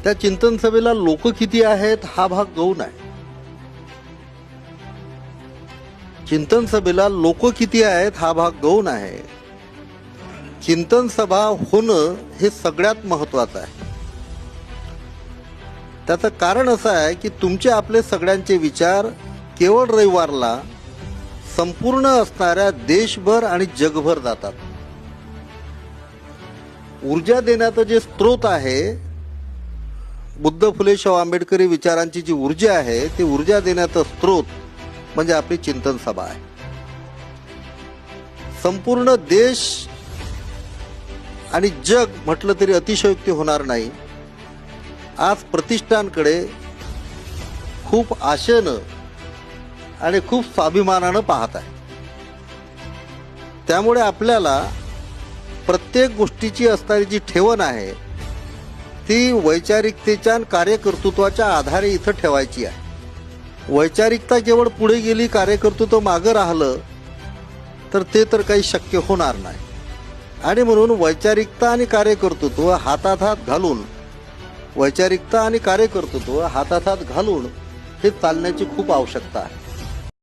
त्या चिंतन सभेला लोक किती आहेत हा भाग गौण आहे. चिंतन सभेला लोक किती आहेत हा भाग गौण आहे. चिंतन सभा होणं हे सगळ्यात महत्वाचं आहे. त्याचं कारण असं आहे की तुमचे आपले सगळ्यांचे विचार केवळ रविवारला संपूर्ण असणाऱ्या देशभर आणि जगभर जातात. ऊर्जा देण्याचं जे स्रोत आहे, बुद्ध फुले शाहू आंबेडकरी विचारांची जी ऊर्जा आहे ती ऊर्जा देण्याचा स्रोत म्हणजे आपली चिंतन सभा आहे. संपूर्ण देश आणि जग म्हटलं तरी अतिशयोक्ती होणार नाही. आज प्रतिष्ठानकडे खूप आशेनं आणि खूप स्वाभिमानानं पाहत आहे. त्यामुळे आपल्याला प्रत्येक गोष्टीची असणारी जी ठेवण आहे ती वैचारिकतेच्या आणि कार्यकर्तृत्वाच्या आधारे इथं ठेवायची आहे. वैचारिकता केवळ पुढे गेली, कार्यकर्तृत्व मागं राहिलं तर ते तर काही शक्य होणार नाही. आणि म्हणून वैचारिकता आणि कार्यकर्तृत्व हातात हात घालून वैचारिकता आणि कार्यकर्तृत्व हातात हात घालून हे चालण्याची खूप आवश्यकता आहे.